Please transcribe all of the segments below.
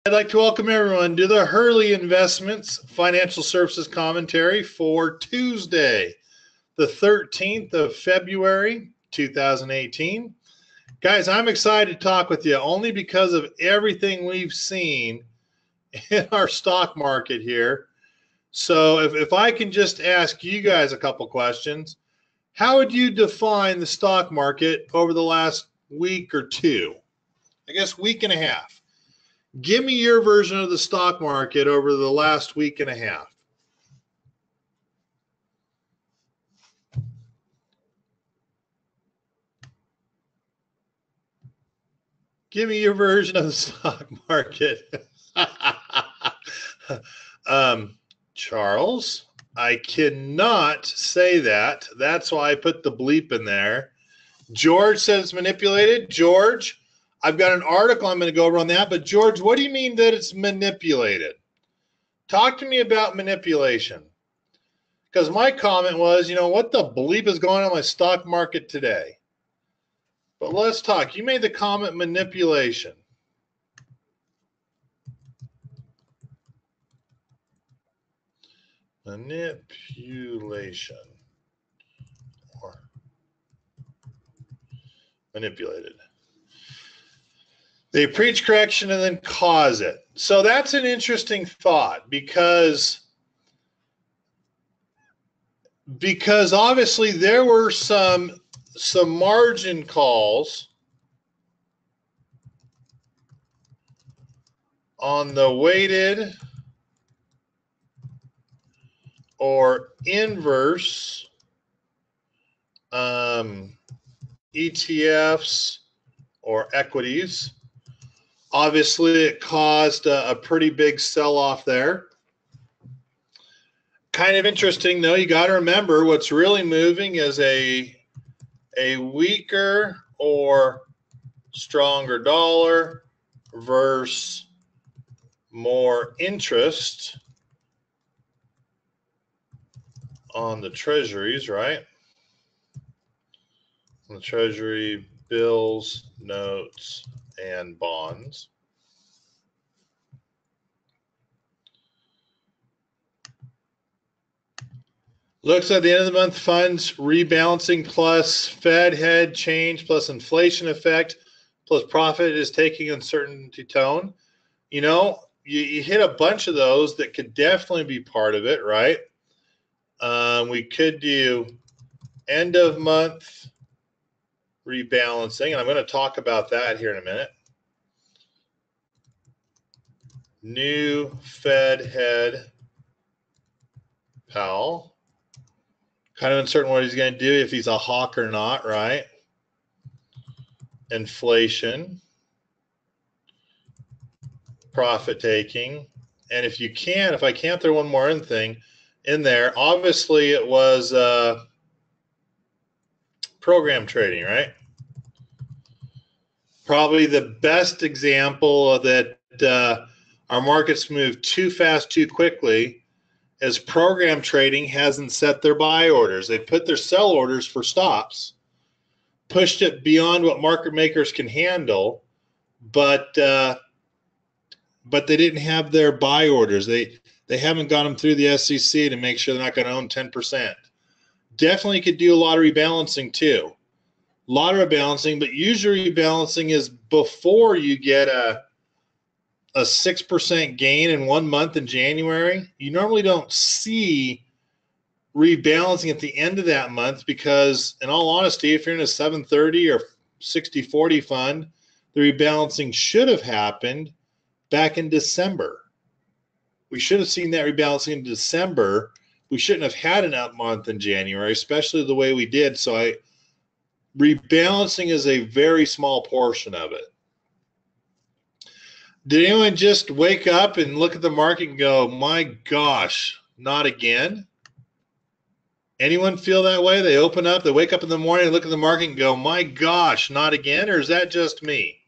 I'd like to welcome everyone to the Hurley Investments Financial Services Commentary for Tuesday, the 13th of February, 2018. Guys, I'm excited to talk with you only because of everything we've seen in our stock market here. So if I can just ask you guys a couple questions, how would you define the stock market over the last week or two? I guess week and a half. Give me your version of the stock market over the last week and a half. Give me your version of the stock market. Charles, I cannot say that. That's why I put the bleep in there. George says manipulated. George, I've got an article I'm going to go over on that. But George, what do you mean that it's manipulated? Talk to me about manipulation. Because my comment was, what the bleep is going on in my stock market today? But let's talk. You made the comment manipulation. Manipulation. Or manipulated. They preach correction and then cause it. So that's an interesting thought because obviously there were some margin calls on the weighted or inverse ETFs or equities. Obviously, it caused a pretty big sell-off there. Kind of interesting, though. You got to remember what's really moving is a weaker or stronger dollar versus more interest on the treasuries, right? On the treasury bills, notes, and bonds. Looks at the end of the month, funds rebalancing plus Fed head change plus inflation effect plus profit is taking uncertainty tone. You hit a bunch of those that could definitely be part of it, right? We could do end of month rebalancing, and I'm going to talk about that here in a minute. New Fed head Powell. Kind of uncertain what he's going to do, if he's a hawk or not, right? Inflation. Profit taking. And if I can't throw one more thing in there, obviously it was program trading, right? Probably the best example that our markets move too fast, too quickly, as program trading hasn't set their buy orders. They put their sell orders for stops, pushed it beyond what market makers can handle, but they didn't have their buy orders. They haven't got them through the SEC to make sure they're not going to own 10%. Definitely could do a lot of rebalancing too. A lot of rebalancing, but usually rebalancing is before you get a 6% gain in 1 month in January. You normally don't see rebalancing at the end of that month because, in all honesty, if you're in a 730 or 60-40 fund, the rebalancing should have happened back in December. We should have seen that rebalancing in December. We shouldn't have had an up month in January, especially the way we did. So rebalancing is a very small portion of it. Did anyone just wake up and look at the market and go, my gosh, not again? Anyone feel that way? They open up, they wake up in the morning and look at the market and go, my gosh, not again? Or is that just me?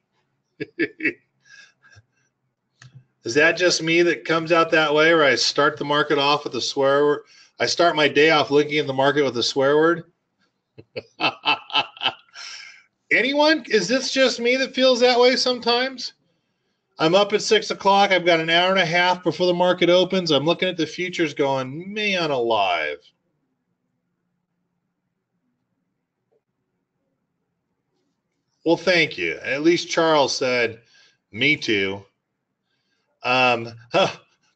Is that just me that comes out that way, where I start the market off with a swear word? I start my day off looking at the market with a swear word? Anyone? Is this just me that feels that way sometimes? I'm up at 6 o'clock. I've got an hour and a half before the market opens. I'm looking at the futures going, man alive. Well, thank you. At least Charles said, me too. Maud,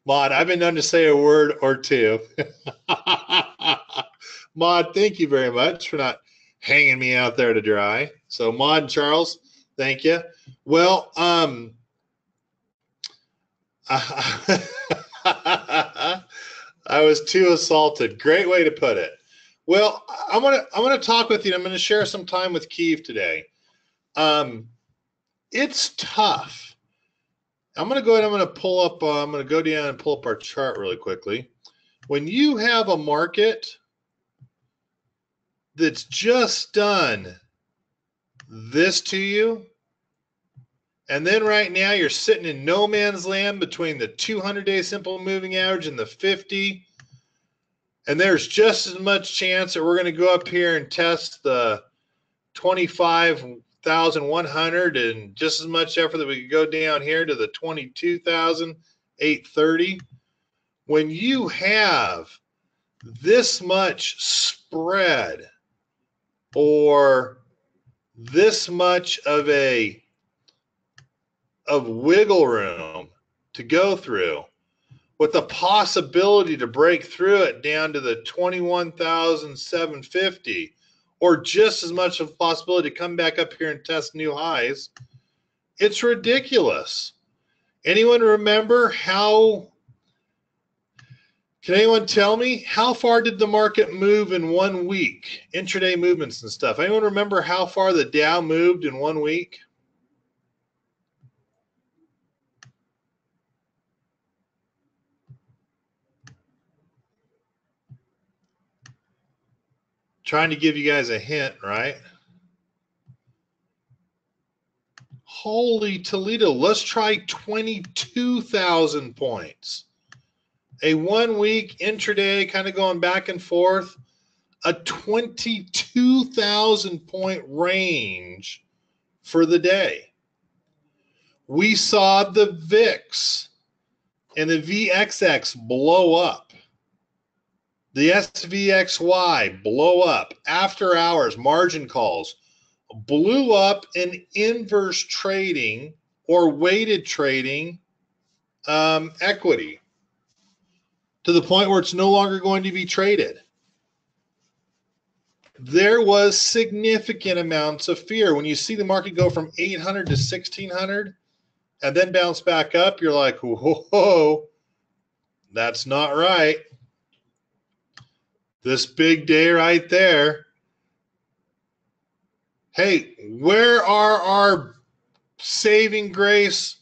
I've been known to say a word or two. Maud, thank you very much for not hanging me out there to dry. So, Maud and Charles, thank you. Well, I was too assaulted. Great way to put it. Well, I'm gonna talk with you. I'm gonna share some time with Keeve today. It's tough. I'm gonna go ahead. I'm gonna pull up. I'm gonna go down and pull up our chart really quickly. When you have a market that's just done this to you, and then right now you're sitting in no man's land between the 200-day simple moving average and the 50, and there's just as much chance that we're going to go up here and test the 25,100, and just as much effort that we could go down here to the 22,830. When you have this much spread or this much of wiggle room to go through, with the possibility to break through it down to the 21,750, or just as much of a possibility to come back up here and test new highs, it's ridiculous. Anyone remember how? Can anyone tell me how far did the market move in 1 week? Intraday movements and stuff. Anyone remember how far the Dow moved in 1 week? Trying to give you guys a hint, right? Holy Toledo, let's try 22,000 points. A 1 week intraday kind of going back and forth, a 22,000 point range for the day. We saw the VIX and the VXX blow up. The SVXY blow up. After hours, margin calls blew up in inverse trading or weighted trading equity to the point where it's no longer going to be traded. There was significant amounts of fear. When you see the market go from 800 to 1,600 and then bounce back up, you're like, whoa, that's not right. This big day right there. Hey, where are our saving grace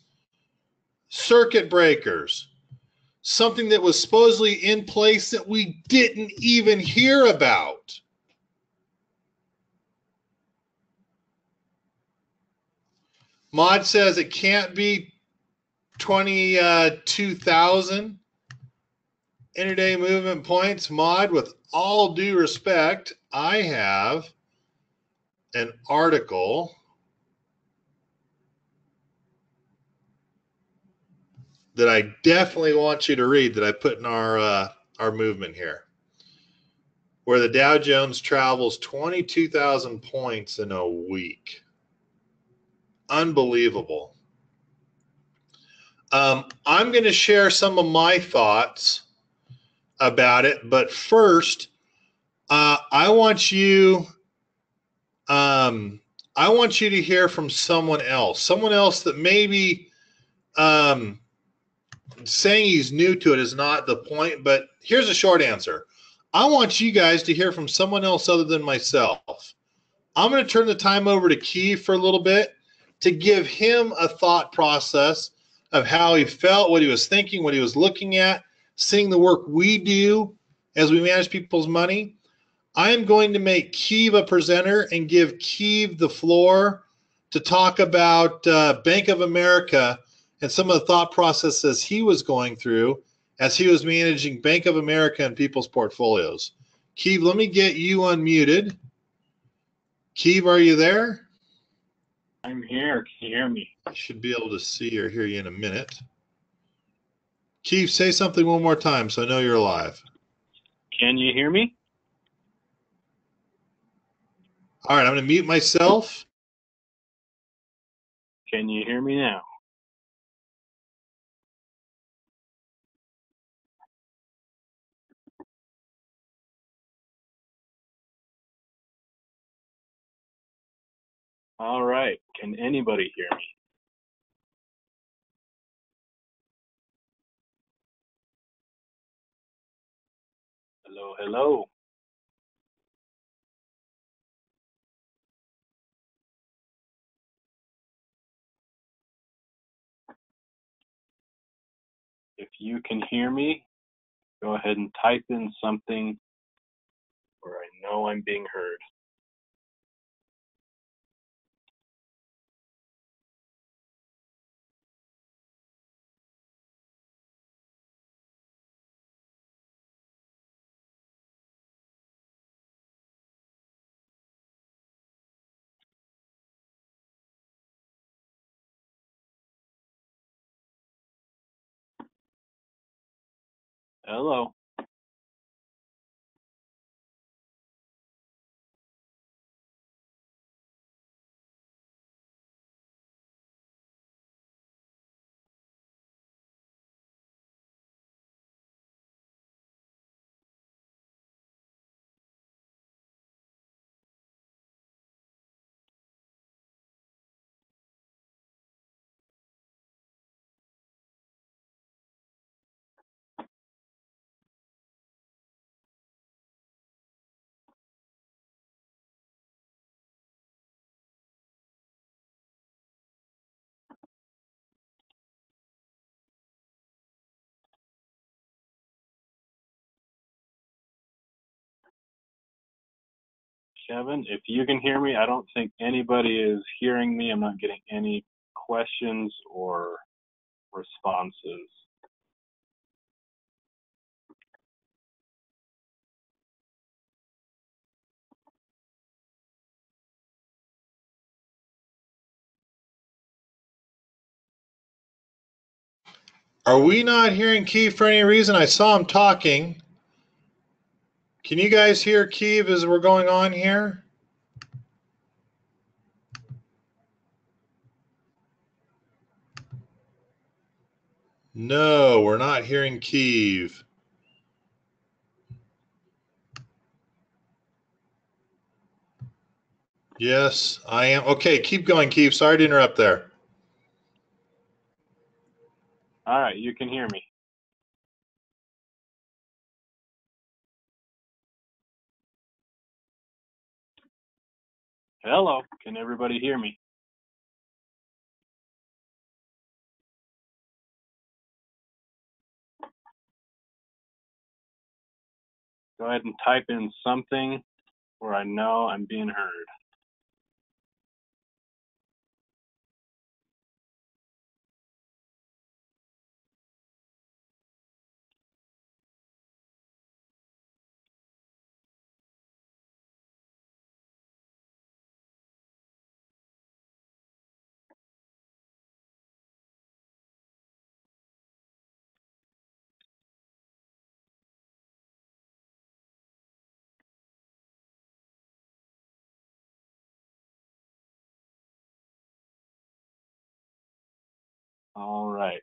circuit breakers? Something that was supposedly in place that we didn't even hear about. Maud says it can't be 22,000 intraday movement points. Maud, with all due respect, I have an article that I definitely want you to read that I put in our movement here, where the Dow Jones travels 22,000 points in a week. Unbelievable. I'm going to share some of my thoughts about it, but first, I want you to hear from someone else that maybe saying he's new to it is not the point, but here's a short answer. I want you guys to hear from someone else other than myself. I'm going to turn the time over to Keith for a little bit to give him a thought process of how he felt, what he was thinking, what he was looking at, seeing the work we do as we manage people's money. I'm going to make Keith a presenter and give Keith the floor to talk about Bank of America and some of the thought processes he was going through as he was managing Bank of America and people's portfolios. Keith, let me get you unmuted. Keith, are you there? I'm here. Can you hear me? I should be able to see or hear you in a minute. Keith, say something one more time so I know you're alive. Can you hear me? All right, I'm going to mute myself. Can you hear me now? All right. Can anybody hear me? Hello, hello. If you can hear me, go ahead and type in something where I know I'm being heard. Hello. Kevin, if you can hear me, I don't think anybody is hearing me. I'm not getting any questions or responses. Are we not hearing Keith for any reason? I saw him talking. Can you guys hear Keith as we're going on here? No, we're not hearing Keith. Yes, I am. Okay, keep going, Keith. Sorry to interrupt there. All right, you can hear me. Hello. Can everybody hear me? Go ahead and type in something where I know I'm being heard. All right.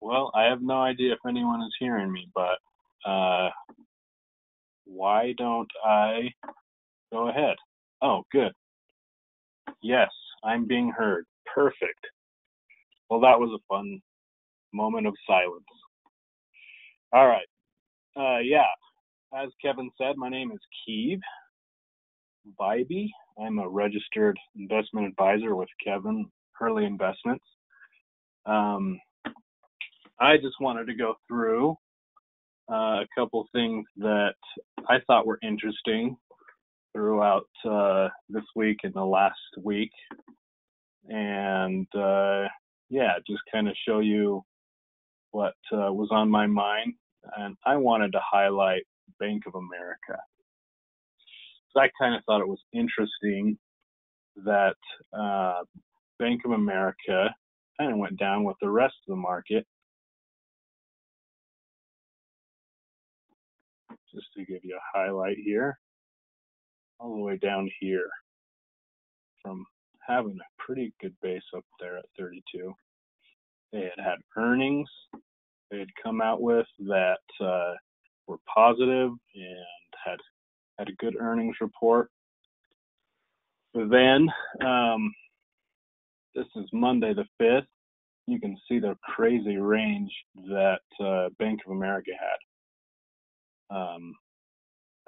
Well, I have no idea if anyone is hearing me, but why don't I go ahead? Oh, good. Yes, I'm being heard. Perfect. Well, that was a fun Moment of silence. All right. Yeah, as Kevin said, my name is Keeve Bybee. I'm a registered investment advisor with Kevin, Hurley Investments. I just wanted to go through a couple things that I thought were interesting throughout this week and the last week. And just kind of show you what was on my mind. And I wanted to highlight Bank of America. So I kind of thought it was interesting that Bank of America kind of went down with the rest of the market. Just to give you a highlight here, all the way down here from having a pretty good base up there at 32. They had earnings they had come out with that were positive and had a good earnings report. But then this is Monday the 5th. You can see the crazy range that Bank of America had.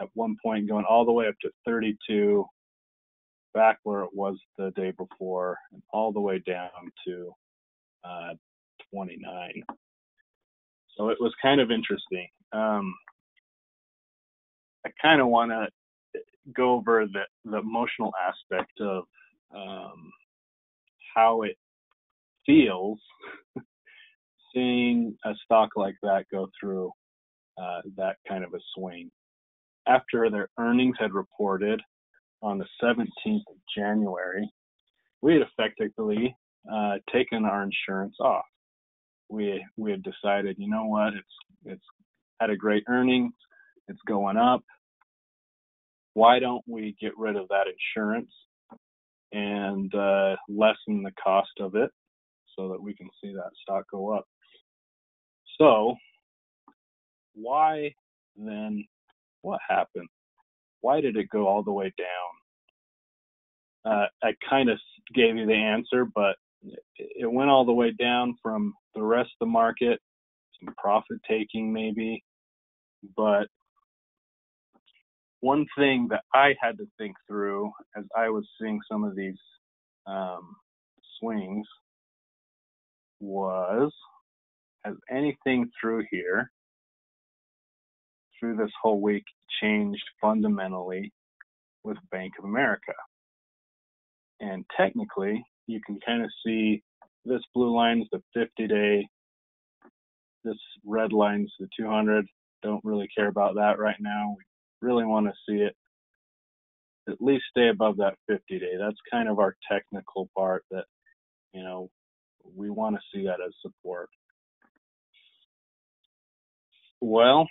At one point going all the way up to 32, back where it was the day before, and all the way down to 29. So it was kind of interesting. I kind of want to go over the emotional aspect of how it feels seeing a stock like that go through that kind of a swing. After their earnings had reported on the 17th of January, we had effectively taken our insurance off. We had decided, you know what, it's had a great earnings, it's going up. Why don't we get rid of that insurance and lessen the cost of it so that we can see that stock go up? So why then, what happened? Why did it go all the way down? I kind of gave you the answer, but it went all the way down from the rest of the market, some profit taking maybe. But one thing that I had to think through as I was seeing some of these swings was, has anything through here, through this whole week, changed fundamentally with Bank of America? And technically, you can kind of see this blue line is the 50-day, this red line is the 200. Don't really care about that right now. We really want to see it at least stay above that 50-day. That's kind of our technical part that, we want to see that as support. Well,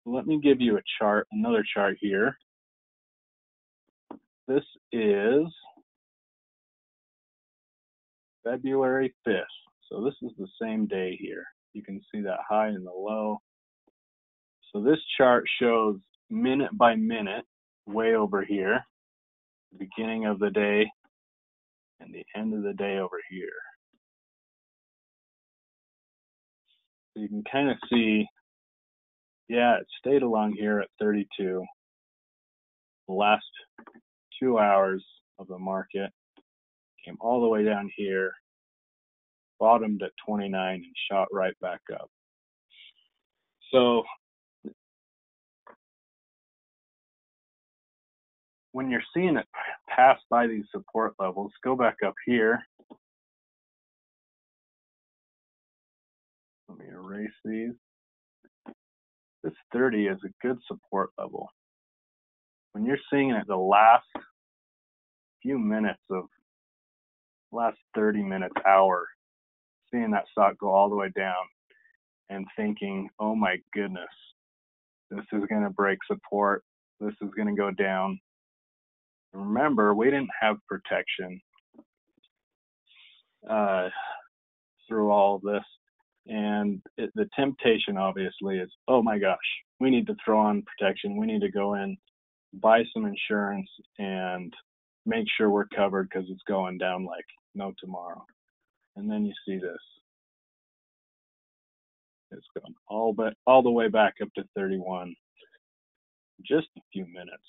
let me give you a chart, another chart here. This is February 5th. So this is the same day here. You can see that high and the low. So this chart shows minute by minute, way over here, the beginning of the day and the end of the day over here. So you can kind of see, it stayed along here at 32. The last 2 hours of the market came all the way down here, bottomed at 29 and shot right back up. So when you're seeing it pass by these support levels, go back up here. Let me erase these. This 30 is a good support level. When you're seeing it the last few minutes of last 30 minutes, hour, seeing that stock go all the way down and thinking, oh my goodness, this is going to break support. This is going to go down. Remember, we didn't have protection through all of this. And the temptation, obviously, is, oh my gosh, we need to throw on protection. We need to go in, buy some insurance, and make sure we're covered because it's going down like no tomorrow. And then you see this. It's gone all the way back up to 31. Just a few minutes.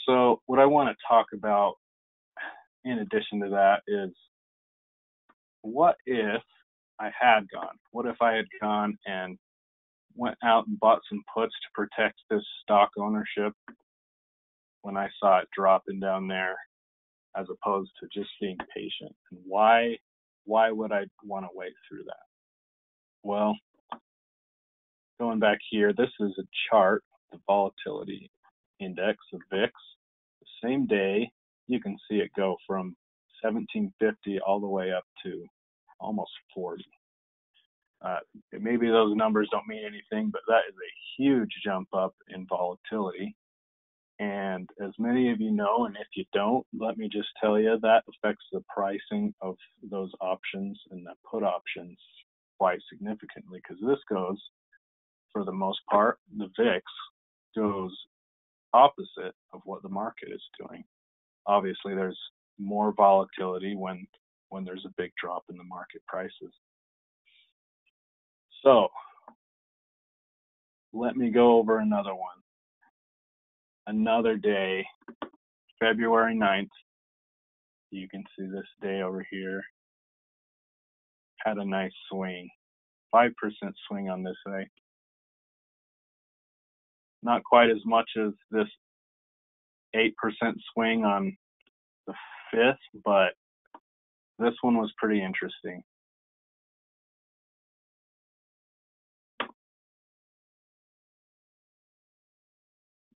So what I want to talk about in addition to that is, what if I had gone? What if I had gone and went out and bought some puts to protect this stock ownership when I saw it dropping down there, as opposed to just being patient? And why would I want to wait through that? Well, going back here, this is a chart, the volatility index of VIX. The same day, you can see it go from 1750 all the way up to almost 40. Maybe those numbers don't mean anything, but that is a huge jump up in volatility. And as many of you know, and if you don't, let me just tell you, that affects the pricing of those options and the put options quite significantly, because this goes, for the most part, the VIX goes opposite of what the market is doing. Obviously, there's more volatility when there's a big drop in the market prices. So let me go over another one. Another day, February 9th. You can see this day over here had a nice swing, 5% swing on this day. Not quite as much as this 8% swing on the 5th, but this one was pretty interesting.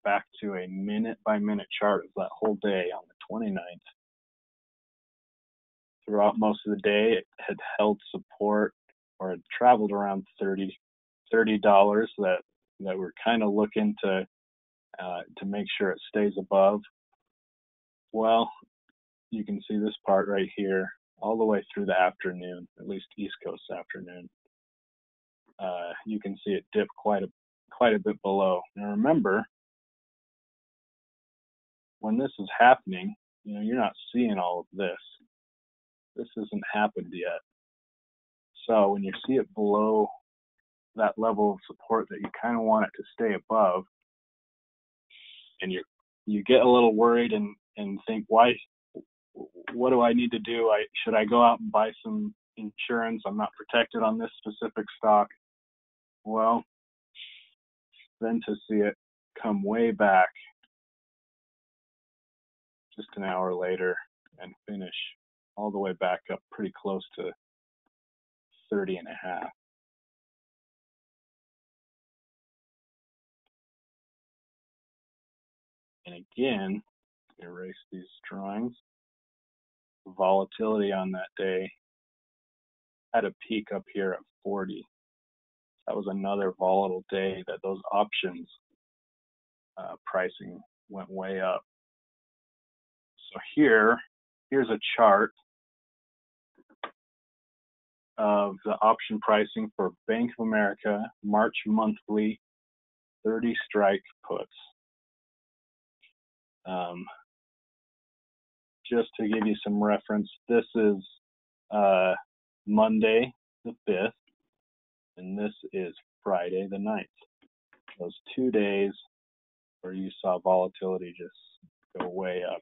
Back to a minute-by-minute chart of that whole day on the 29th. Throughout most of the day, it had held support, or had traveled around $30 that we're kind of looking to make sure it stays above. Well, you can see this part right here all the way through the afternoon, at least East Coast afternoon. You can see it dip quite a bit below. Now remember, when this is happening, you're not seeing all of this. This hasn't happened yet. So when you see it below that level of support that you kind of want it to stay above, and you get a little worried and think, what do I need to do? Should I go out and buy some insurance? I'm not protected on this specific stock. Well, then to see it come way back just an hour later and finish all the way back up pretty close to 30.5. And again, erase these drawings. Volatility on that day had a peak up here at 40. That was another volatile day that those options pricing went way up. So here's a chart of the option pricing for Bank of America March monthly 30 strike puts. Just to give you some reference, this is Monday the 5th, and this is Friday the 9th. Those 2 days where you saw volatility just go way up.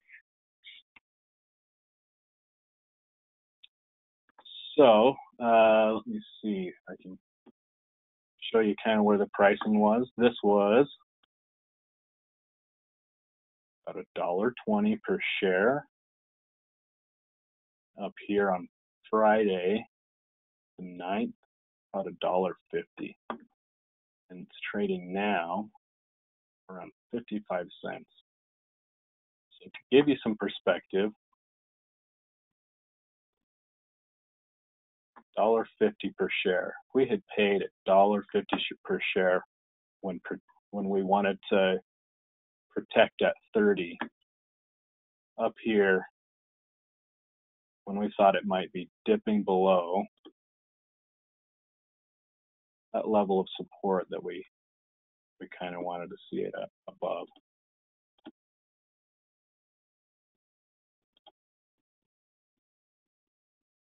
So let me see if I can show you kind of where the pricing was. This was about $1.20 per share up here on Friday the 9th, about $1.50. And it's trading now around 55 cents. So to give you some perspective, $1.50 per share. We had paid $1.50 per share when we wanted to protect at 30. Up here, when we thought it might be dipping below that level of support that we kind of wanted to see it up above.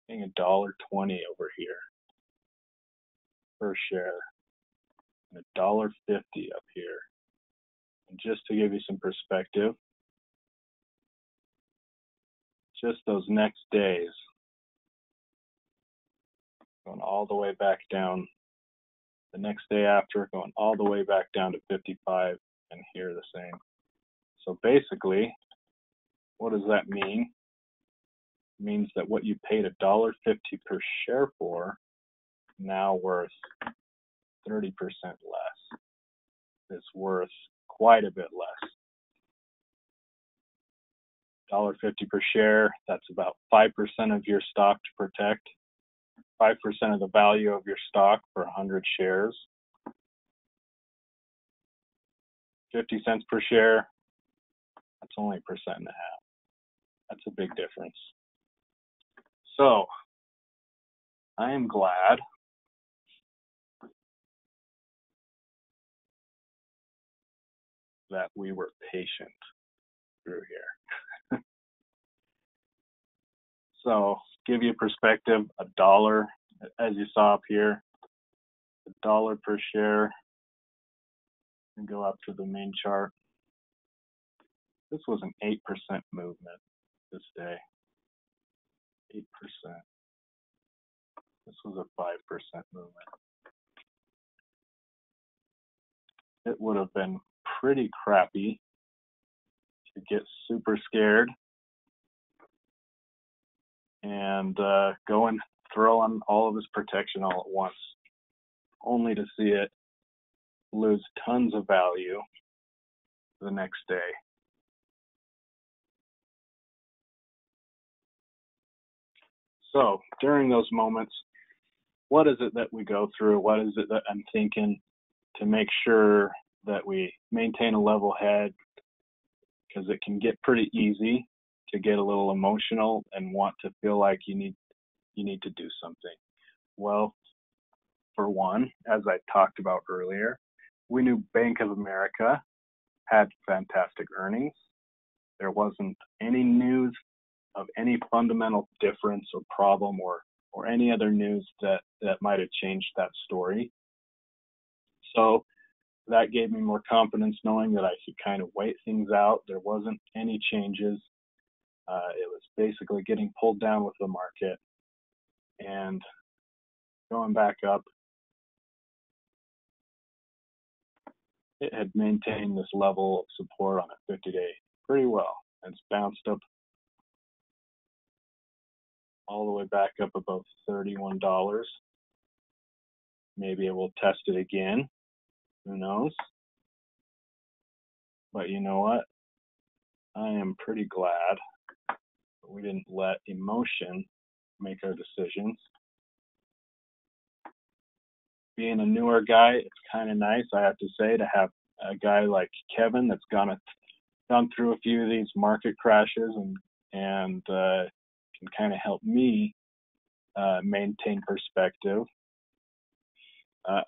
Paying $1.20 over here per share, and $1.50 up here. And just to give you some perspective, just those next days, going all the way back down, the next day after, going all the way back down to 55, and here the same. So basically, what does that mean? It means that what you paid $1.50 per share for, now worth 30% less. It's worth quite a bit less. $1.50 per share, that's about 5% of your stock to protect, 5% of the value of your stock for 100 shares. 50 cents per share, that's only 1.5%. That's a big difference. So, I am glad that we were patient through here. So, give you a perspective, $1, as you saw up here, $1 per share, and go up to the main chart. This was an 8% movement this day. 8%. This was a 5% movement. It would have been pretty crappy to get super scared and go and throw on all of his protection all at once, only to see it lose tons of value the next day. So during those moments, what is it that we go through? What is it that I'm thinking to make sure that we maintain a level head? Because it can get pretty easy to get a little emotional and want to feel like you need to do something. Well, for one, as I talked about earlier, we knew Bank of America had fantastic earnings. There wasn't any news of any fundamental difference or problem or any other news that might have changed that story. So that gave me more confidence knowing that I could kind of wait things out. There wasn't any changes. It was basically getting pulled down with the market and going back up. It had maintained this level of support on a 50-day pretty well. It's bounced up all the way back up above $31. Maybe it will test it again. Who knows? But you know what? I am pretty glad that we didn't let emotion make our decisions. Being a newer guy, it's kind of nice, I have to say, to have a guy like Kevin that's gone through a few of these market crashes and can kind of help me maintain perspective.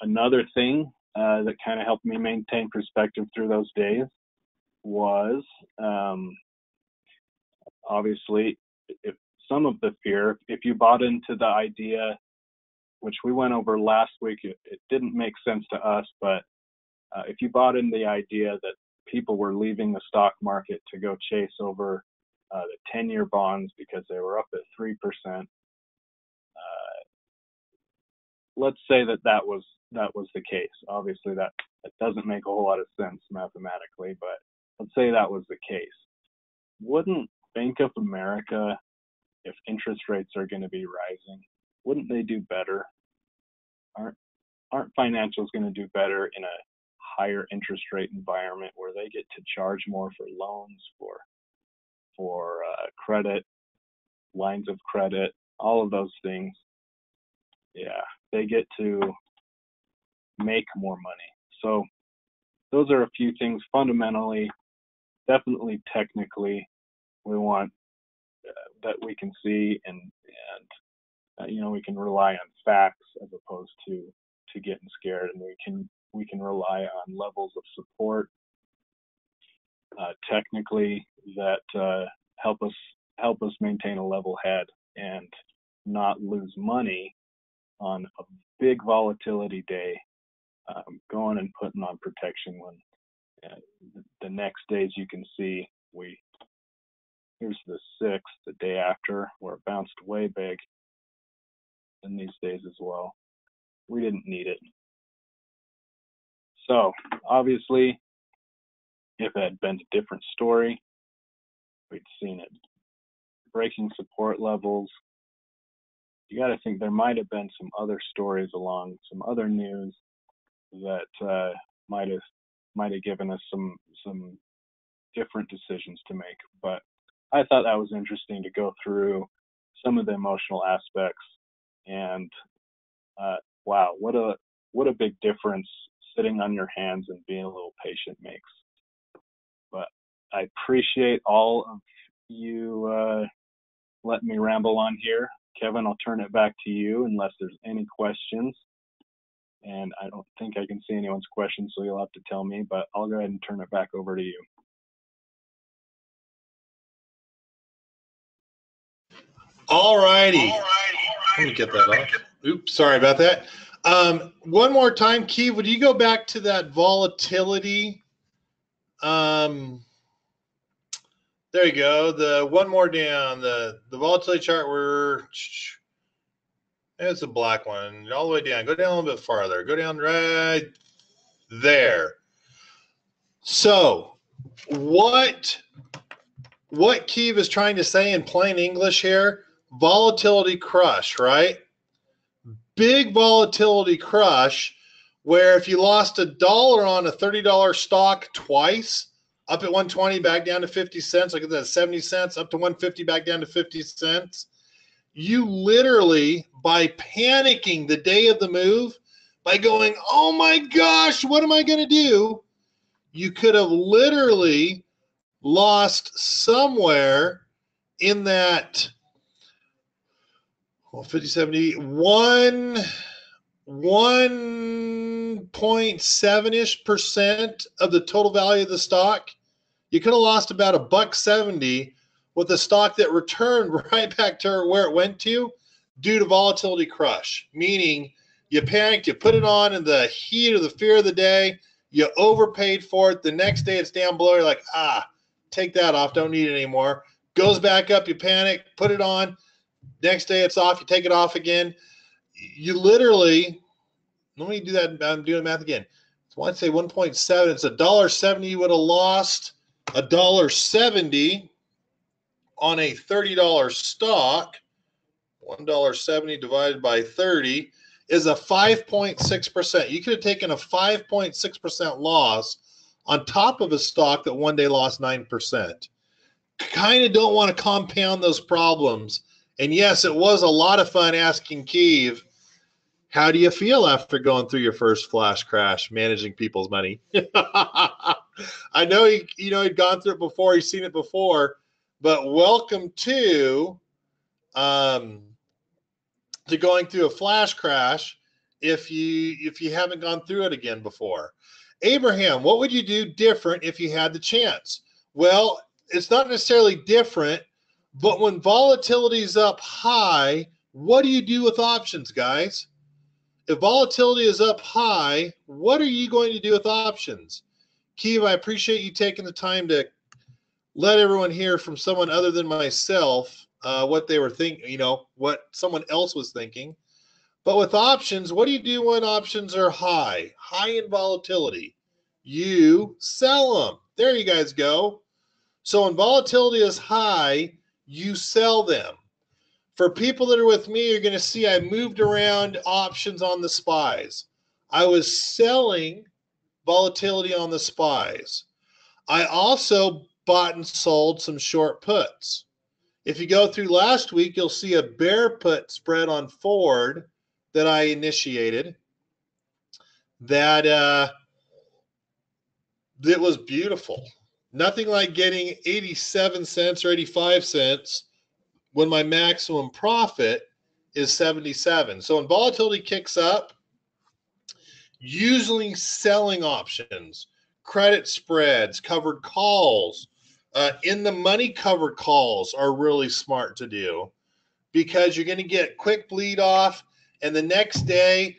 Another thing that kind of helped me maintain perspective through those days was obviously if some of the fear, if you bought into the idea, which we went over last week, it didn't make sense to us, but if you bought in the idea that people were leaving the stock market to go chase over the 10-year bonds because they were up at 3%, let's say that was the case. Obviously, that doesn't make a whole lot of sense mathematically, but let's say that was the case. Wouldn't Bank of America, if interest rates are going to be rising, wouldn't they do better? Aren't financials going to do better in a higher interest rate environment where they get to charge more for loans, for credit, lines of credit, all of those things? Yeah, they get to make more money. So those are a few things fundamentally, definitely technically, we want that we can see and we can rely on facts as opposed to getting scared, and we can rely on levels of support technically that help us maintain a level head and not lose money on a big volatility day, going and putting on protection when the next days you can see here's the 6th, the day after, where it bounced way big, and these days as well. We didn't need it. So obviously, if it had been a different story, we'd seen it breaking support levels. You got to think there might have been some other stories along, some other news that might have given us some different decisions to make. But I thought that was interesting to go through some of the emotional aspects, and wow, what a big difference sitting on your hands and being a little patient makes. But I appreciate all of you letting me ramble on here. Kevin, I'll turn it back to you unless there's any questions. And I don't think I can see anyone's questions, so you'll have to tell me, but I'll go ahead and turn it back over to you. All righty. Let me get that off. Oops, sorry about that. One more time, Keith, would you go back to that volatility? There you go. The one more down, the volatility chart it's a black one, all the way down. Go down a little bit farther. Go down right there. So what Keith is trying to say in plain English here, volatility crush, right? Big volatility crush, where if you lost $1 on a $30 stock twice, up at 120, back down to 50 cents, like that 70 cents, up to 150, back down to 50 cents, you literally, by panicking the day of the move, by going, oh my gosh, what am I going to do? You could have literally lost somewhere in that 50, 70, 1.7-ish% of the total value of the stock. You could have lost about $1.70 with a stock that returned right back to where it went to due to volatility crush, meaning you panicked, you put it on in the heat of the fear of the day, you overpaid for it. The next day it's down below. You're like, take that off. Don't need it anymore. Goes back up. You panic, put it on. Next day it's off. You take it off again. You literally, let me do that. I'm doing math again. So I'd say 1.7. It's $1.70. You would have lost $1.70 on a $30 stock. $1.70 divided by 30 is a 5.6%. You could have taken a 5.6% loss on top of a stock that one day lost 9%. Kind of don't want to compound those problems. And yes, it was a lot of fun asking Keith, how do you feel after going through your first flash crash, managing people's money? I know he'd gone through it before, he's seen it before, but welcome to going through a flash crash if you haven't gone through it again before. Abraham, what would you do different if you had the chance? Well, it's not necessarily different, but when volatility is up high, what do you do with options, guys? If volatility is up high, what are you going to do with options? Keith, I appreciate you taking the time to let everyone hear from someone other than myself what they were thinking, what someone else was thinking. But with options, what do you do when options are high in volatility? You sell them. There you guys go. So when volatility is high, you sell them. For people that are with me, you're going to see I moved around options on the SPYs. I was selling volatility on the SPYs. I also bought and sold some short puts. If you go through last week, you'll see a bear put spread on Ford that I initiated. That was beautiful. Nothing like getting 87 cents or 85 cents when my maximum profit is 77. So when volatility kicks up, usually selling options, credit spreads, covered calls, in the money covered calls are really smart to do because you're going to get quick bleed off, and the next day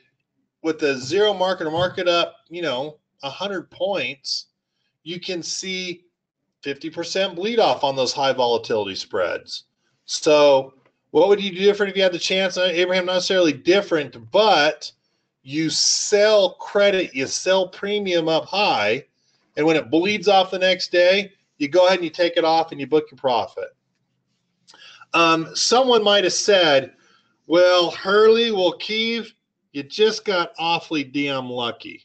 with the zero market or market up, 100 points, you can see 50% bleed off on those high volatility spreads. So what would you do different if you had the chance? Abraham, not necessarily different, but you sell credit, you sell premium up high, and when it bleeds off the next day, you go ahead and you take it off and you book your profit. Someone might have said, well, Hurley, Keeve, you just got awfully damn lucky.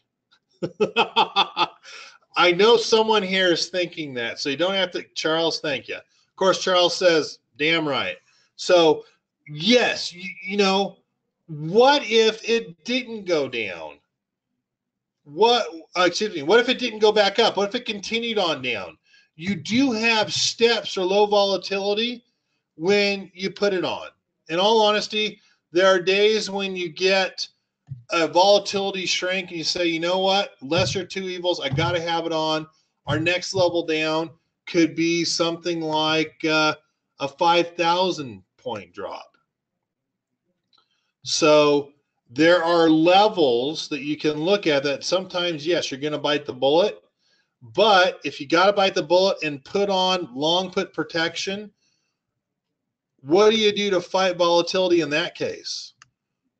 I know someone here is thinking that, so you don't have to. Charles, thank you. Of course, Charles says, damn right. So, yes, what if it didn't go down? What if it didn't go back up? What if it continued on down? You do have steps or low volatility when you put it on. In all honesty, there are days when you get a volatility shrink and you say, you know what, lesser two evils, I got to have it on. Our next level down could be something like a 5,000 point drop. So there are levels that you can look at that sometimes, yes, you're going to bite the bullet. But if you got to bite the bullet and put on long put protection, what do you do to fight volatility in that case?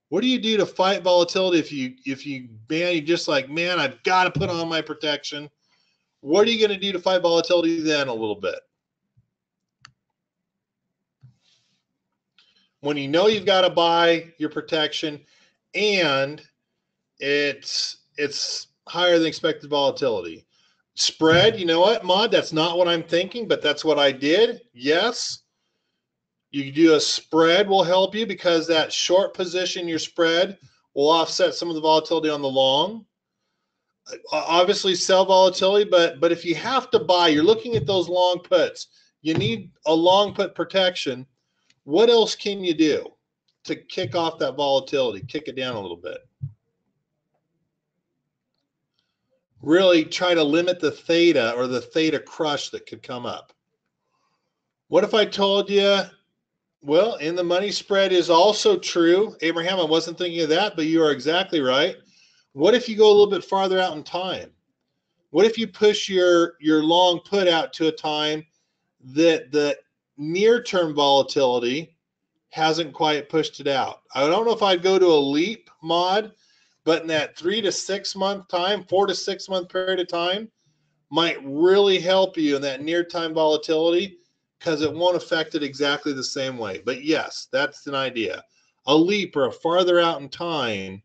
What do you do to fight volatility if you're just like, man, I've got to put on my protection? What are you going to do to fight volatility then a little bit? When you know you've got to buy your protection and it's higher than expected volatility. Spread, you know what, Mod? That's not what I'm thinking, but that's what I did. Yes. You do a spread will help you because that short position, your spread, will offset some of the volatility on the long. Obviously, sell volatility, but if you have to buy, you're looking at those long puts. You need a long put protection. What else can you do to kick off that volatility, kick it down a little bit? Really try to limit the theta or the theta crush that could come up. What if I told you, well, in the money spread is also true. Abraham, I wasn't thinking of that, but you are exactly right. What if you go a little bit farther out in time? What if you push your long put out to a time that the near-term volatility hasn't quite pushed it out? I don't know if I'd go to a leap, Mod, but in that 3 to 6 month time, 4 to 6 month period of time, might really help you in that near-time volatility because it won't affect it exactly the same way. But yes, that's an idea. A leap or a farther out in time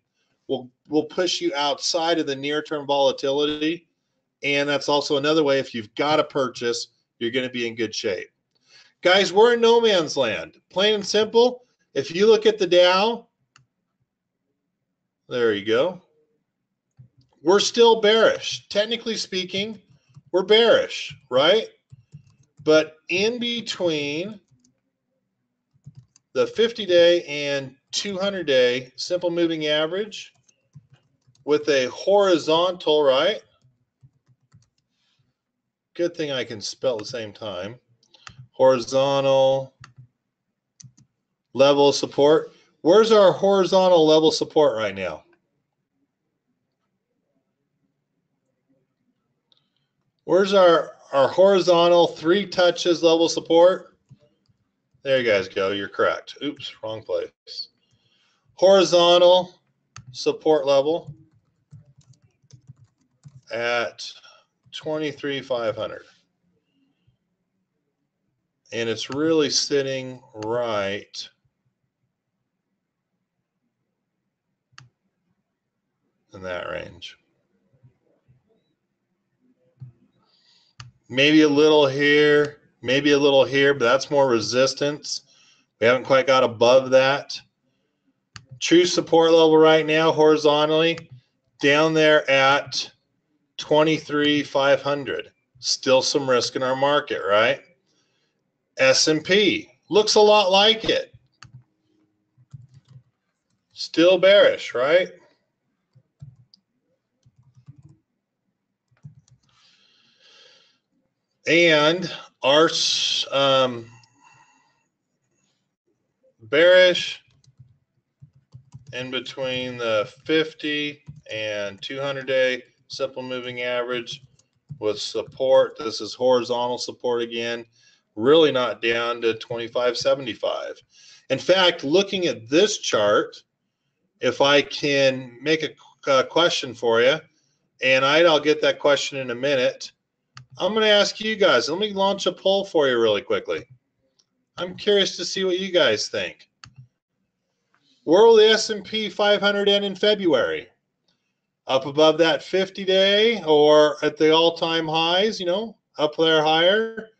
will push you outside of the near-term volatility. And that's also another way, if you've got a purchase, you're going to be in good shape. Guys, we're in no man's land. Plain and simple, if you look at the Dow, there you go. We're still bearish. Technically speaking, we're bearish, right? But in between the 50-day and 200-day simple moving average with a horizontal, right? Good thing I can spell at the same time. Horizontal level of support. Where's our horizontal level support right now? Where's our horizontal 3 touches level support? There you guys go. You're correct. Oops, wrong place. Horizontal support level at 23,500. And it's really sitting right in that range. Maybe a little here, maybe a little here, but that's more resistance. We haven't quite got above that. True support level right now, horizontally, down there at 23,500. Still some risk in our market, right? S&P looks a lot like it. Still bearish, right? And our bearish in between the 50 and 200-day simple moving average with support. This is horizontal support again, really not down to 25.75. In fact, looking at this chart, if I can make a question for you, and I'll get that question in a minute. I'm going to ask you guys. Let me launch a poll for you really quickly. I'm curious to see what you guys think. Where will the S&P 500 end in February? Up above that 50-day or at the all-time highs, you know, up there higher,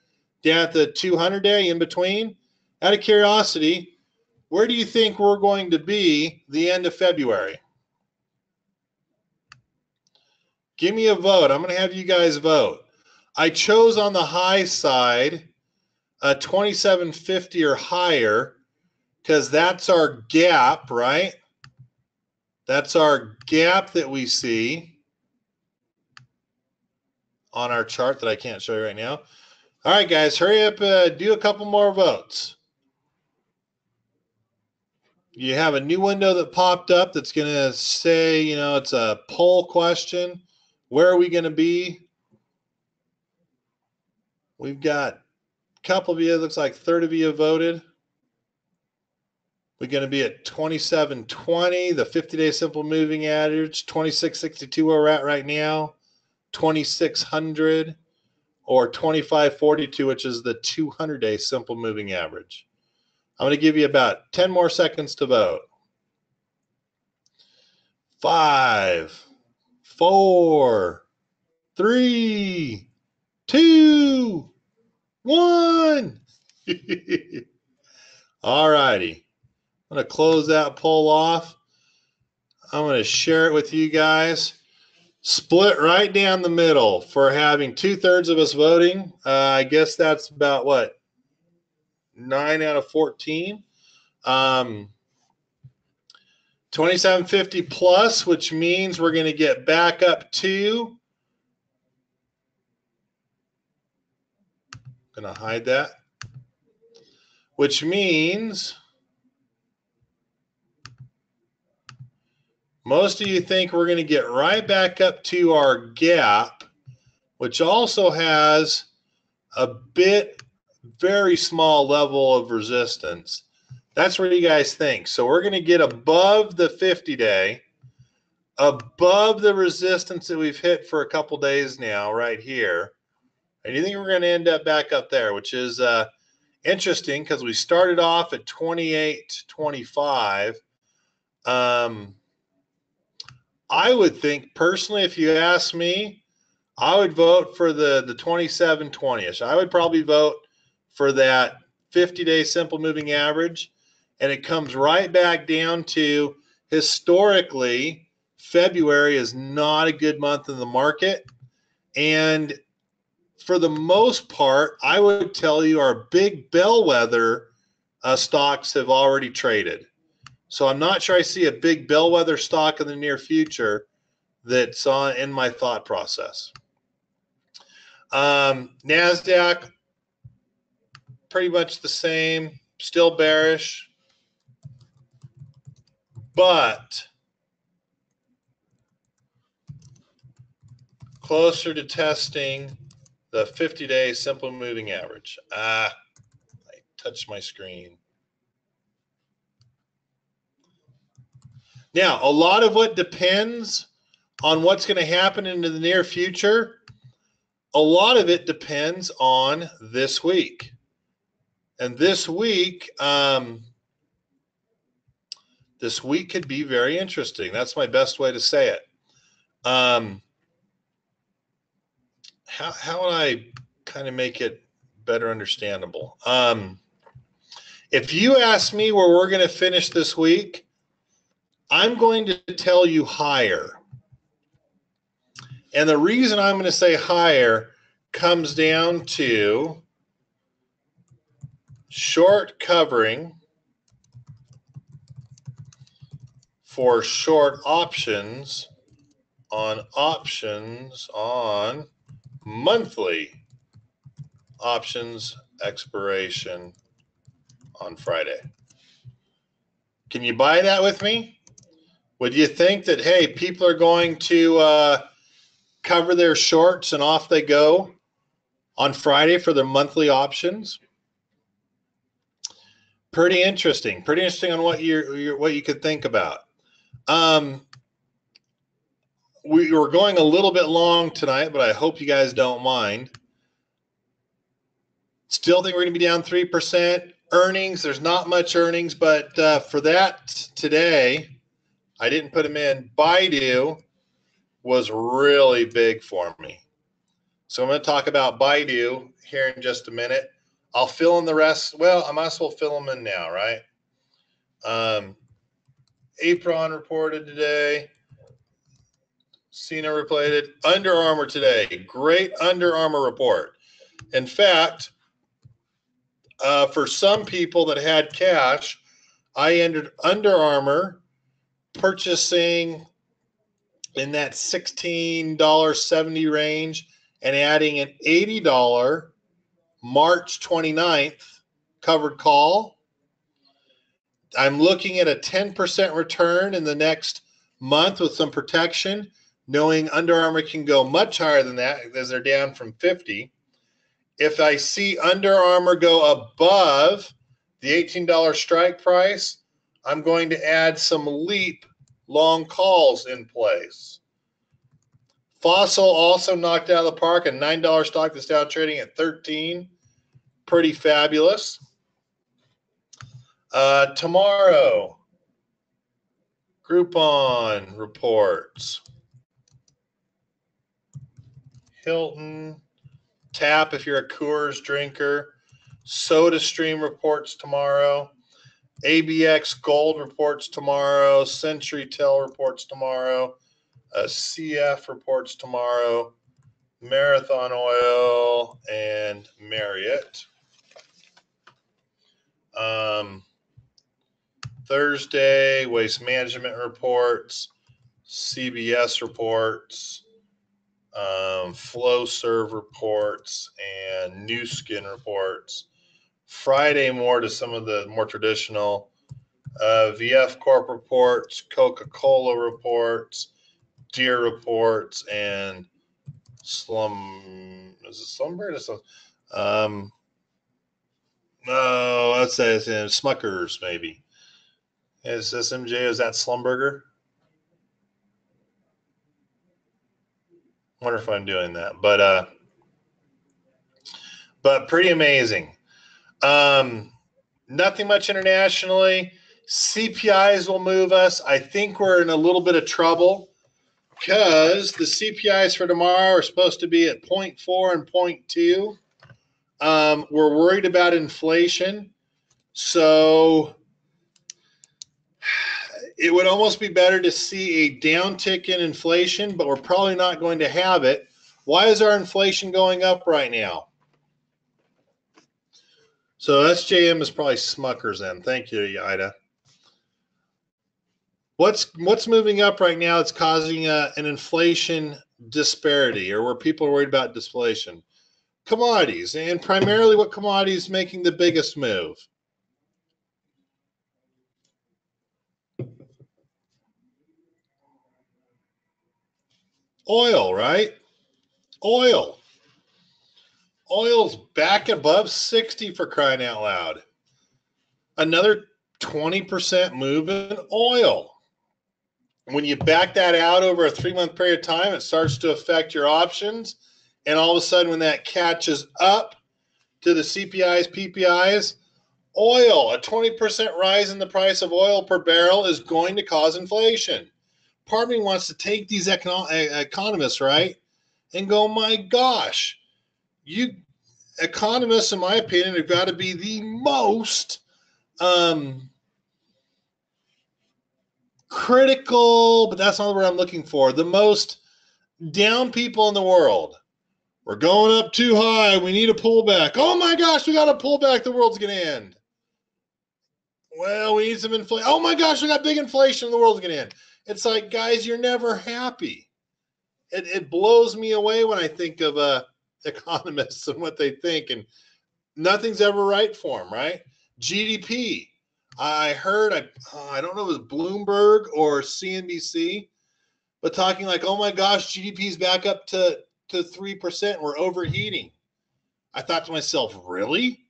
down at the 200-day, in between? Out of curiosity, where do you think we're going to be the end of February? Give me a vote. I'm going to have you guys vote. I chose on the high side 2750 or higher because that's our gap, right? That's our gap that we see on our chart that I can't show you right now. All right, guys, hurry up. Do a couple more votes. You have a new window that popped up that's going to say, you know, it's a poll question. Where are we going to be? We've got a couple of you. It looks like 30 of you have voted. We're going to be at 2720, the 50-day simple moving average, 2662 where we're at right now, 2600, or 2542, which is the 200-day simple moving average. I'm going to give you about 10 more seconds to vote. 5, 4, 3, 2, 1. All righty. I'm going to close that poll off. I'm going to share it with you guys. Split right down the middle for having 2/3 of us voting. I guess that's about what? 9 out of 14. 2750 plus, which means we're going to get back up to. I'm going to hide that. Which means most of you think we're going to get right back up to our gap, which also has a very small level of resistance. That's what you guys think. So we're going to get above the 50-day, above the resistance that we've hit for a couple days now right here. And you think we're going to end up back up there, which is interesting because we started off at 28.25. I would think personally, if you ask me, I would vote for the 2720-ish. I would probably vote for that 50-day simple moving average, and it comes right back down to historically February is not a good month in the market, and for the most part, I would tell you our big bellwether stocks have already traded. So I'm not sure I see a big bellwether stock in the near future that's in my thought process. NASDAQ, pretty much the same, still bearish, but closer to testing the 50-day simple moving average. I touched my screen. Now, a lot of what depends on what's going to happen into the near future, a lot of it depends on this week. And this week could be very interesting. That's my best way to say it. How would I kind of make it better understandable? If you ask me where we're going to finish this week, I'm going to tell you higher. And the reason I'm going to say higher comes down to short covering for short options on monthly options expiration on Friday. Can you buy that with me? Would you think that, hey, people are going to cover their shorts and off they go on Friday for their monthly options? Pretty interesting. Pretty interesting on what you could think about. We were going a little bit long tonight, but I hope you guys don't mind. Still think we're going to be down 3%. Earnings, there's not much earnings, but for that today, I didn't put them in. Baidu was really big for me. So I'm going to talk about Baidu here in just a minute. I'll fill in the rest. Well, I might as well fill them in now, right? Apron reported today. Cena reported. Under Armour today. Great Under Armour report. In fact, for some people that had cash, I entered Under Armour purchasing in that $16.70 range and adding an $80 March 29th covered call. I'm looking at a 10% return in the next month with some protection, knowing Under Armour can go much higher than that as they're down from 50. If I see Under Armour go above the $18 strike price, I'm going to add some leap long calls in place. Fossil also knocked out of the park, a $9 stock that's now trading at 13. Pretty fabulous. Tomorrow, Groupon reports. Hilton, Tap if you're a Coors drinker. SodaStream reports tomorrow. ABX Gold reports tomorrow. CenturyTel reports tomorrow. CF reports tomorrow. Marathon Oil and Marriott. Thursday, Waste Management reports. CBS reports. Flowserve reports and New Skin reports. Friday, more to some of the more traditional VF Corp reports, Coca-Cola reports, Deere reports, and Slumberger? No, let's say it's Smuckers, maybe. Is SMJ, is that Slumberger? Wonder if I'm doing that, but pretty amazing. Nothing much internationally. CPIs will move us. I think we're in a little bit of trouble because the CPIs for tomorrow are supposed to be at 0.4 and 0.2. We're worried about inflation, so it would almost be better to see a downtick in inflation, but we're probably not going to have it. Why is our inflation going up right now? So SJM is probably Smuckers then. Thank you, Ida. What's moving up right now that's causing an inflation disparity, or where people are worried about deflation? Commodities, and primarily what commodity is making the biggest move? Oil, right? Oil's back above 60 for crying out loud. Another 20% move in oil. When you back that out over a 3-month period of time, it starts to affect your options. And all of a sudden, when that catches up to the CPIs, PPIs, oil, a 20% rise in the price of oil per barrel is going to cause inflation. Part of me wants to take these economists, right, and go, my gosh, you economists, in my opinion, have got to be the most critical, but that's not the word I'm looking for, the most down people in the world. We're going up too high. We need a pullback. Oh my gosh, we got a pullback. The world's going to end. Well, we need some inflation. Oh my gosh, we got big inflation. The world's going to end. It's like, guys, you're never happy. It blows me away when I think of economists and what they think, and nothing's ever right for them, right? GDP. I heard, I don't know if it was Bloomberg or CNBC, but talking like, oh my gosh, GDP's back up to 3%. We're overheating. I thought to myself, really?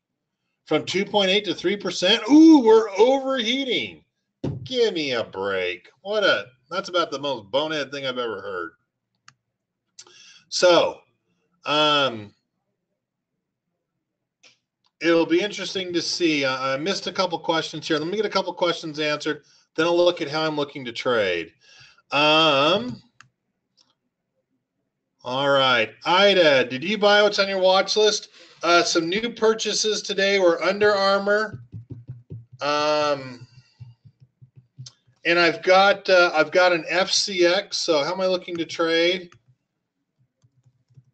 From 2.8 to 3%? Ooh, we're overheating. Give me a break. That's about the most bonehead thing I've ever heard. So, it'll be interesting to see. I missed a couple questions here. Let me get a couple questions answered. Then I'll look at how I'm looking to trade. All right. Ida, did you buy what's on your watch list? Some new purchases today were Under Armour. And I've got an FCX. So how am I looking to trade?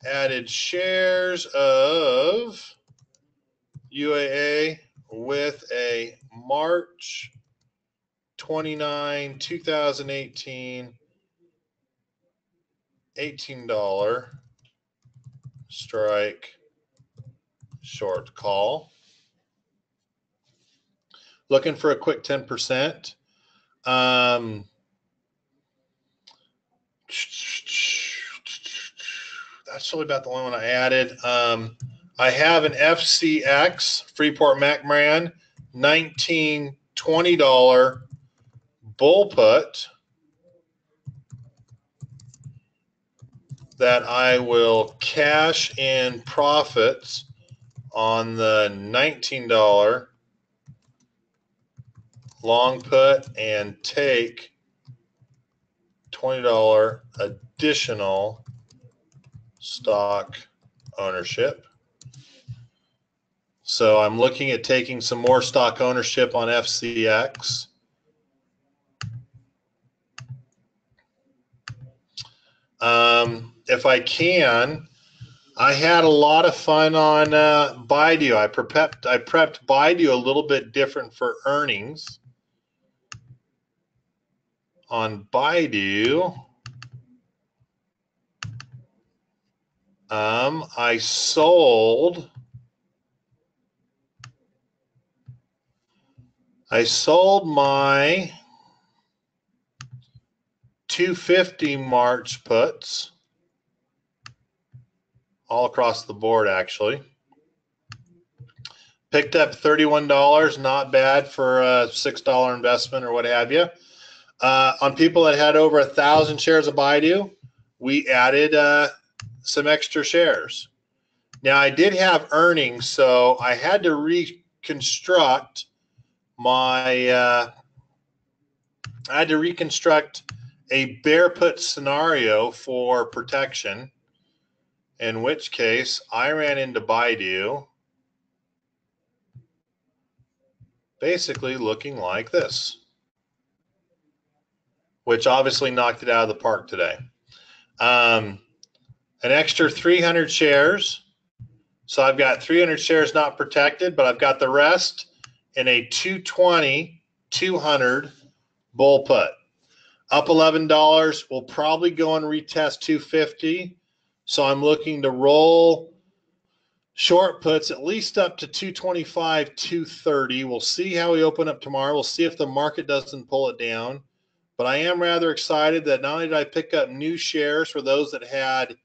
Added shares of UAA with a March 29, 2018, $18 strike short call. Looking for a quick 10%. That's really about the only one I added. I have an FCX, Freeport McMoran, $19, $20 bull put that I will cash in profits on the $19 long put and take $20 additional stock ownership. So I'm looking at taking some more stock ownership on FCX. If I can, I had a lot of fun on Baidu. I prepped Baidu a little bit different for earnings. On Baidu, I sold my 250 March puts all across the board, actually. Picked up $31, not bad for a $6 investment or what have you. On people that had over 1,000 shares of Baidu, we added some extra shares. Now, I did have earnings, so I had to reconstruct a bear put scenario for protection, in which case I ran into Baidu basically looking like this, which obviously knocked it out of the park today. An extra 300 shares. So I've got 300 shares not protected, but I've got the rest in a 220, 200 bull put. Up $11. We'll probably go and retest 250. So I'm looking to roll short puts at least up to 225, 230. We'll see how we open up tomorrow. We'll see if the market doesn't pull it down. But I am rather excited that not only did I pick up new shares for those that had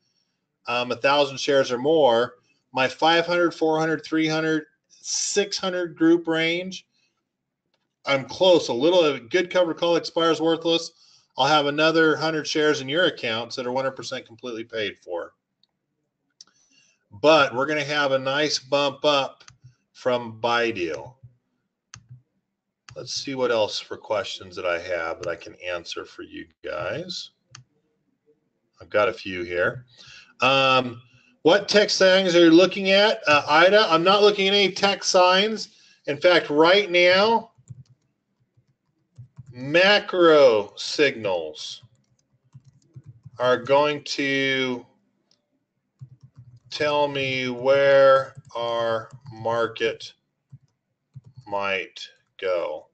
1,000 shares or more, my 500, 400, 300, 600 group range, I'm close. A good covered call expires worthless. I'll have another 100 shares in your accounts that are 100% completely paid for. But we're going to have a nice bump up from Baidu. Let's see what else for questions that I have that I can answer for you guys. I've got a few here. What tech signs are you looking at? Ida, I'm not looking at any tech signs. In fact, right now, macro signals are going to tell me where our market might go.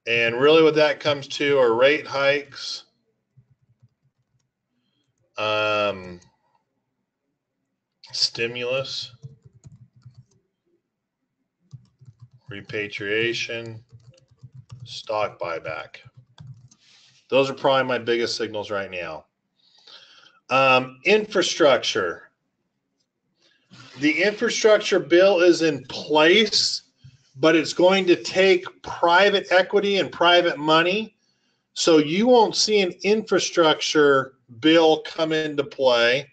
And really what that comes to are rate hikes, stimulus, repatriation, stock buyback. Those are probably my biggest signals right now. Infrastructure. The infrastructure bill is in place, but it's going to take private equity and private money. So you won't see an infrastructure bill come into play.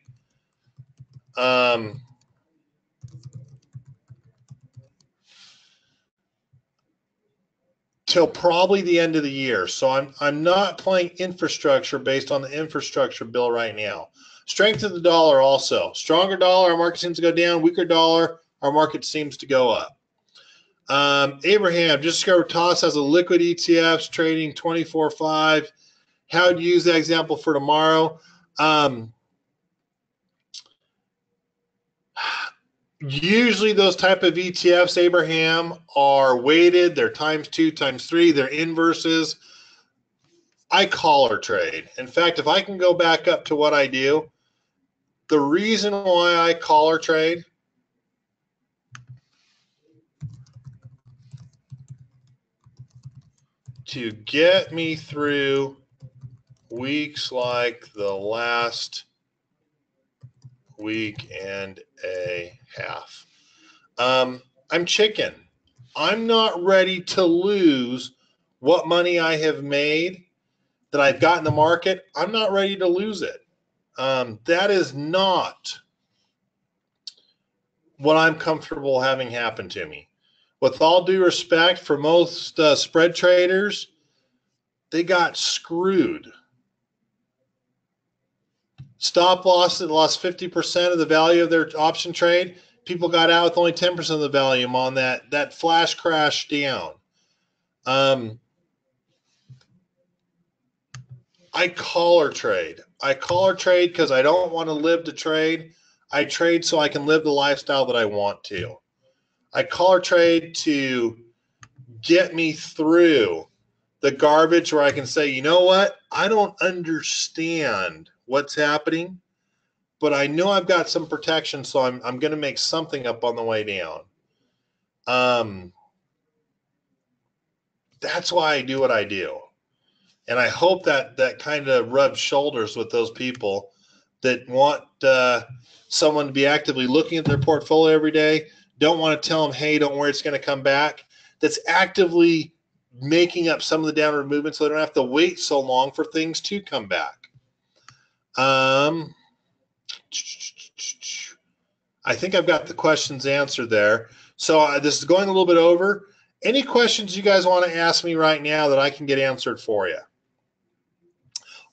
Till probably the end of the year. So I'm not playing infrastructure based on the infrastructure bill right now. Strength of the dollar also. Stronger dollar, our market seems to go down. Weaker dollar, our market seems to go up. Abraham, just discovered TOS has a liquid ETFs trading 24.5. How would you use that example for tomorrow? Usually those type of ETFs, Abraham, are weighted. They're times 2, times 3. They're inverses. I collar trade. In fact, if I can go back up to what I do, the reason why I collar trade to get me through weeks like the last week and a half. I'm chicken. I'm not ready to lose what money I have made that I've got in the market. I'm not ready to lose it. That is not what I'm comfortable having happen to me. With all due respect for most spread traders, they got screwed. Stop loss that lost 50% of the value of their option trade. People got out with only 10% of the volume on that flash crash down. I collar trade. I collar trade because I don't want to live to trade. I trade so I can live the lifestyle that I want to. I collar trade to get me through the garbage where I can say, you know what? I don't understand what's happening, but I know I've got some protection, so I'm going to make something up on the way down. That's why I do what I do. And I hope that kind of rubs shoulders with those people that want someone to be actively looking at their portfolio every day, don't want to tell them, hey, don't worry, it's going to come back, that's actively making up some of the downward movement so they don't have to wait so long for things to come back. I think I've got the questions answered there. So this is going a little bit over. Any questions you guys want to ask me right now that I can get answered for you?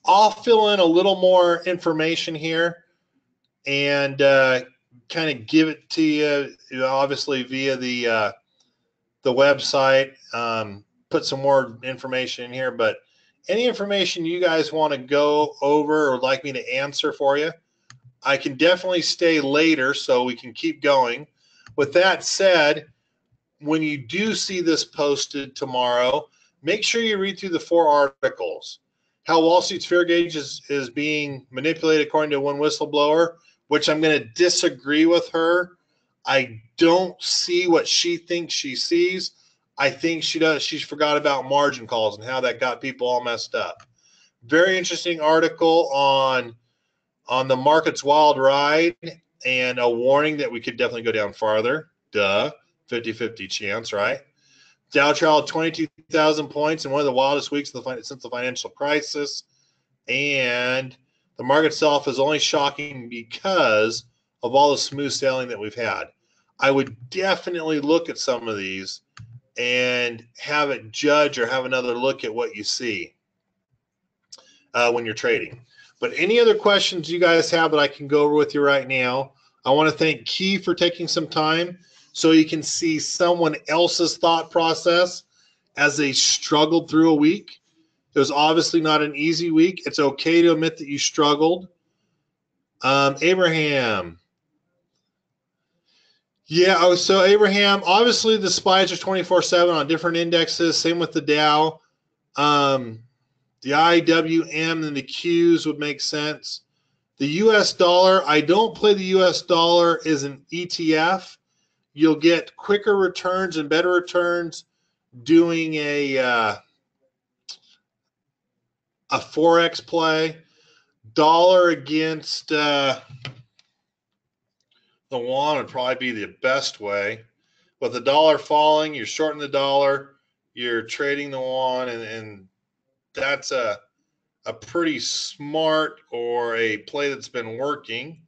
I'll fill in a little more information here and kind of give it to you, obviously via the website. Put some more information in here, but any information you guys want to go over or like me to answer for you, I can definitely stay later so we can keep going. With that said, when you do see this posted tomorrow, make sure you read through the 4 articles. How Wall Street's fear gauge is being manipulated according to one whistleblower, which I'm going to disagree with her. I don't see what she thinks she sees. I think she does. She forgot about margin calls and how that got people all messed up. Very interesting article on the market's wild ride and a warning that we could definitely go down farther. Duh, 50-50 chance, right? Dow trailed 22,000 points in one of the wildest weeks since the financial crisis. And the market itself is only shocking because of all the smooth sailing that we've had. I would definitely look at some of these and have it judge or have another look at what you see when you're trading. But any other questions you guys have that I can go over with you right now, I want to thank Key for taking some time so you can see someone else's thought process as they struggled through a week. It was obviously not an easy week. It's okay to admit that you struggled. Abraham. Yeah, so Abraham, obviously the SPYs are 24/7 on different indexes. Same with the Dow. The IWM and the Qs would make sense. The U.S. dollar, I don't play the U.S. dollar as an ETF. you'll get quicker returns and better returns doing a Forex play. Dollar against the won would probably be the best way. With the dollar falling, you're shorting the dollar, you're trading the won, and that's a pretty smart or a play that's been working.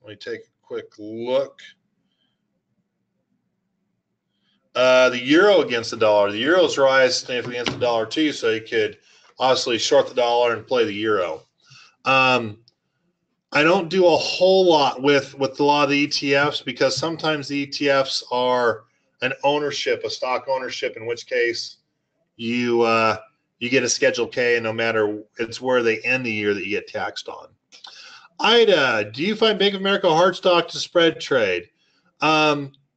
Let me take a quick look. The euro against the dollar. The euro's rise significantly against the dollar too, so you could obviously short the dollar and play the euro. I don't do a whole lot with a lot of the ETFs because sometimes the ETFs are an ownership, a stock ownership, in which case you get a Schedule K, and no matter, it's where they end the year that you get taxed on. Ida, do you find Bank of America a hard stock to spread trade?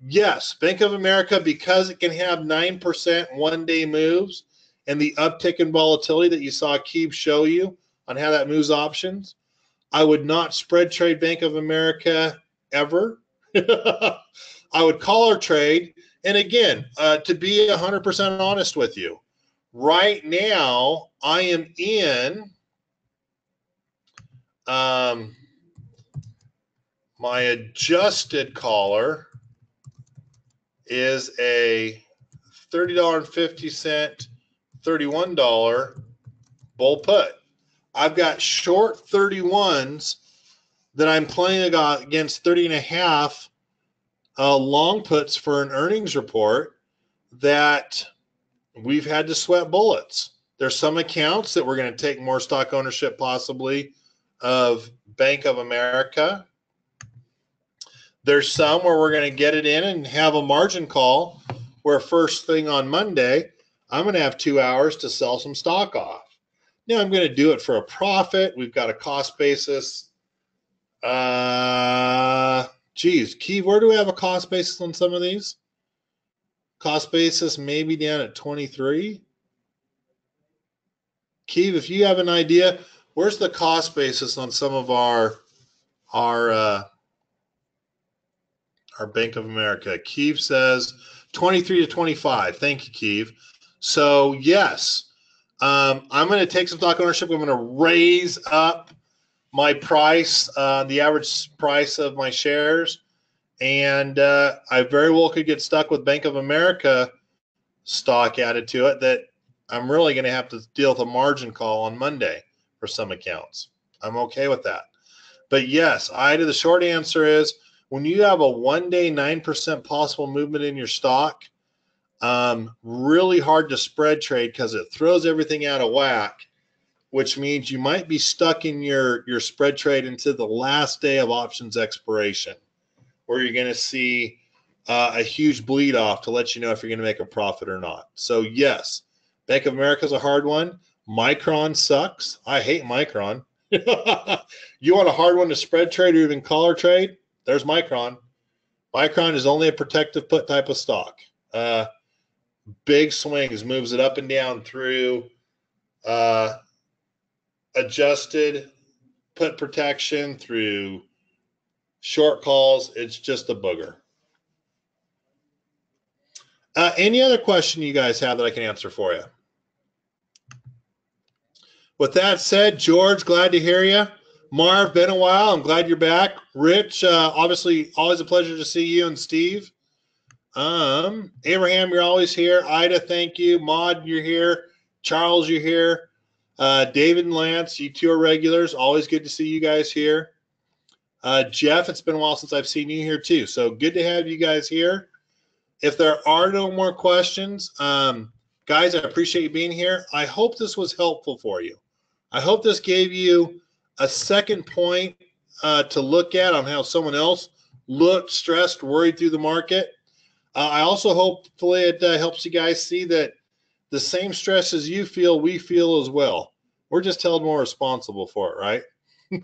Yes, Bank of America, because it can have 9% one-day moves and the uptick in volatility that you saw Keeb show you on how that moves options, I would not spread trade Bank of America ever. I would collar trade. And again, to be 100% honest with you, right now I am in my adjusted collar is a $30.50, $31 bull put. I've got short 31s that I'm playing against 30.5 long puts for an earnings report that we've had to sweat bullets. There's some accounts that we're going to take more stock ownership possibly of Bank of America. There's some where we're going to get it in and have a margin call where first thing on Monday, I'm going to have 2 hours to sell some stock off. Now I'm going to do it for a profit. We've got a cost basis. Keith, where do we have a cost basis on some of these? Cost basis maybe down at 23. Keith, if you have an idea, where's the cost basis on some of our Bank of America? Keith says 23 to 25. Thank you, Keith. So yes, I'm going to take some stock ownership. I'm going to raise up my price, the average price of my shares, and I very well could get stuck with Bank of America stock added to it that I'm really going to have to deal with a margin call on Monday for some accounts. I'm okay with that. But yes, the short answer is when you have a one-day 9% possible movement in your stock, really hard to spread trade because it throws everything out of whack, which means you might be stuck in your spread trade into the last day of options expiration, where you're going to see a huge bleed off to let you know if you're going to make a profit or not. So yes, Bank of America is a hard one. Micron sucks. I hate Micron. You want a hard one to spread trade or even collar trade? There's Micron. Micron is only a protective put type of stock. Big swings, moves it up and down through adjusted put protection through short calls. It's just a booger. Any other question you guys have that I can answer for you? With that said, George, glad to hear you. Marv, been a while. I'm glad you're back. Rich, obviously, always a pleasure to see you, and Steve. Abraham, you're always here. Ida, thank you. Maud, you're here. Charles, you're here. David and Lance, you two are regulars. Always good to see you guys here. Jeff, it's been a while since I've seen you here too. So good to have you guys here. If there are no more questions, guys, I appreciate you being here. I hope this was helpful for you. I hope this gave you a second point to look at on how someone else looked, stressed, worried through the market. I also hopefully it helps you guys see that the same stress as you feel, we feel as well. We're just held more responsible for it, right?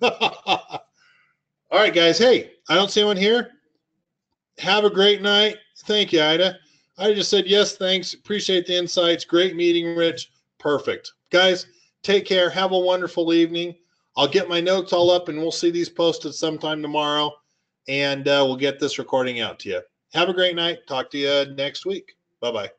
All right, guys. Hey, I don't see anyone here. Have a great night. Thank you, Ida. I just said yes, thanks. Appreciate the insights. Great meeting, Rich. Perfect. Guys, take care. Have a wonderful evening. I'll get my notes all up, and we'll see these posted sometime tomorrow, and we'll get this recording out to you. Have a great night. Talk to you next week. Bye-bye.